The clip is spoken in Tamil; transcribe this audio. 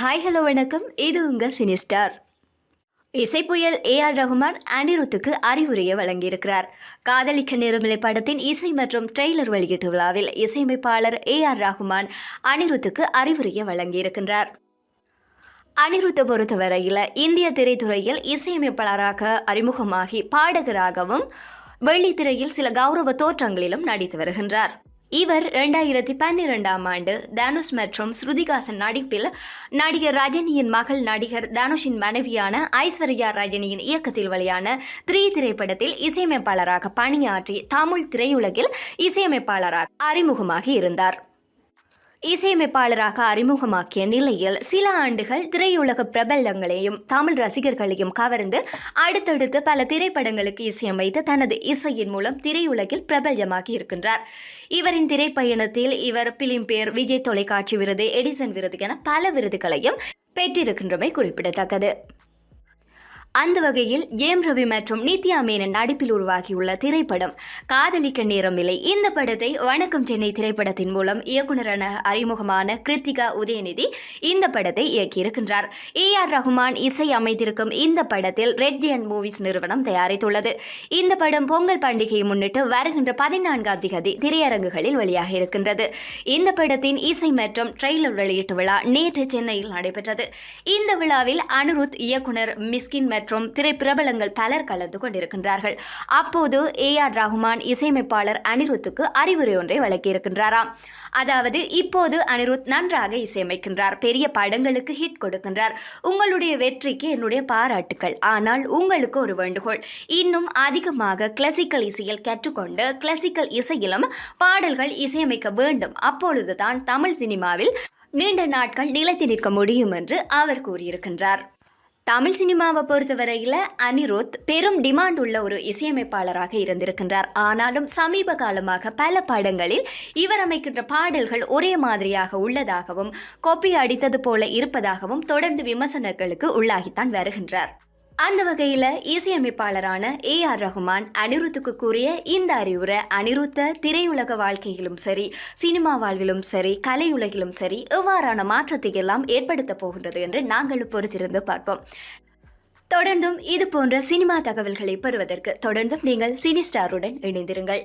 ஹாய் ஹலோ வணக்கம். இது உங்கள் சினிஸ்டார். இசைப்புயல் ஏஆர் ரஹ்மான் அனிருத்துக்கு அறிவுரையை வழங்கியிருக்கிறார். காதலிக்க நேரமில்லை படத்தின் இசை மற்றும் ட்ரெய்லர் வெளியீட்டு விழாவில் இசையமைப்பாளர் ஏஆர் ரஹ்மான் அனிருத்துக்கு அறிவுரையை வழங்கியிருக்கின்றார். அனிருத்தை பொறுத்தவரையில் இந்திய திரைத்துறையில் இசையமைப்பாளராக அறிமுகமாகி பாடகராகவும் வெள்ளித்திரையில் சில கௌரவ தோற்றங்களிலும் நடித்து வருகின்றார். இவர் 2012ஆம் ஆண்டு தனுஷ் மற்றும் ஸ்ருதிகாசன் நடிப்பில் நடிகர் ரஜினியின் மகள் நடிகர் தனுஷின் மனைவியான ஐஸ்வர்யா ரஜினியின் இயக்கத்தில் வெளியான 3 திரைப்படத்தில் இசையமைப்பாளராக பணியாற்றி தமிழ் திரையுலகில் இசையமைப்பாளராக அறிமுகமாகி இருந்தார். இசையமைப்பாளராக அறிமுகமாக்கிய நிலையில் சில ஆண்டுகள் திரையுலக பிரபலங்களையும் தமிழ் ரசிகர்களையும் கவர்ந்து அடுத்தடுத்து பல திரைப்படங்களுக்கு இசையமைத்து தனது இசையின் மூலம் திரையுலகில் பிரபலமாகி இருக்கின்றார். இவரின் திரைப்பயணத்தில் இவர் பிலிம்பேர், விஜய் தொலைக்காட்சி விருது, எடிசன் விருது என பல விருதுகளையும் பெற்றிருக்கின்றமை குறிப்பிடத்தக்கது. அந்த வகையில் ஜேம் ரவி மற்றும் நித்யா மேனன் நடிப்பில் உருவாகியுள்ள திரைப்படம் காதலிக்க நேரமில்லை. இந்த படத்தை வணக்கம் சென்னை திரைப்படத்தின் மூலம் இயக்குநரான அறிமுகமான கிருத்திகா உதயநிதி இந்த படத்தை இயக்கியிருக்கின்றார். ஏஆர் ரஹ்மான் இசை அமைத்திருக்கும் இந்த படத்தில் ரெட் அண்ட் மூவிஸ் நிறுவனம் தயாரித்துள்ளது. இந்த படம் பொங்கல் பண்டிகையை முன்னிட்டு வருகின்ற 14ஆம் தேதி திரையரங்குகளில் வெளியாக இருக்கின்றது. இந்த படத்தின் இசை மற்றும் ட்ரெய்லர் வெளியீட்டு விழா நேற்று சென்னையில் நடைபெற்றது. இந்த விழாவில் அனிருத், இயக்குனர் மிஸ்கின் மற்றும் திரைப்பிரபலங்கள் பலர் கலந்து கொண்டிருக்கின்றார்கள். அப்போது ஏஆர் ரஹ்மான் இசையமைப்பாளர் அனிருத்துக்கு அறிவுரை ஒன்றை வழங்கியிருக்கின்றாராம். அதாவது, இப்போது அனிருத் நன்றாக இசையமைக்கின்றார், பெரிய படங்களுக்கு ஹிட் கொடுக்கின்றார். உங்களுடைய வெற்றிக்கு என்னுடைய பாராட்டுக்கள். ஆனால் உங்களுக்கு ஒரு வேண்டுகோள், இன்னும் அதிகமாக கிளாசிக்கல் இசையில் கற்றுக்கொண்டு கிளாசிக்கல் இசையிலும் பாடல்கள் இசையமைக்க வேண்டும். அப்பொழுதுதான் தமிழ் சினிமாவில் நீண்ட நாட்கள் நிலைத்து நிற்க முடியும் என்று அவர் கூறியிருக்கின்றார். தமிழ் சினிமாவை பொறுத்தவரையில் அனிருத் பெரும் டிமாண்ட் உள்ள ஒரு இசையமைப்பாளராக இருந்திருக்கின்றார். ஆனாலும் சமீப காலமாக பல படங்களில் இவர் அமைக்கின்ற பாடல்கள் ஒரே மாதிரியாக உள்ளதாகவும் காப்பி அடித்தது போல இருப்பதாகவும் தொடர்ந்து விமர்சனங்களுக்கு உள்ளாகித்தான் வருகின்றார். அந்த வகையில் இசையமைப்பாளரான ஏஆர் ரஹ்மான் அனிருத்துக்கு கூறிய இந்த அறிவுரை அனிருத்த திரையுலக வாழ்க்கையிலும் சரி, சினிமா வாழ்விலும் சரி, கலையுலகிலும் சரி எவ்வாறான மாற்றத்தை எல்லாம் ஏற்படுத்த போகின்றது என்று நாங்கள் பொறுத்திருந்து பார்ப்போம். தொடர்ந்தும் இது போன்ற சினிமா தகவல்களை பெறுவதற்கு தொடர்ந்தும் நீங்கள் சினிஸ்டாருடன் இணைந்திருங்கள்.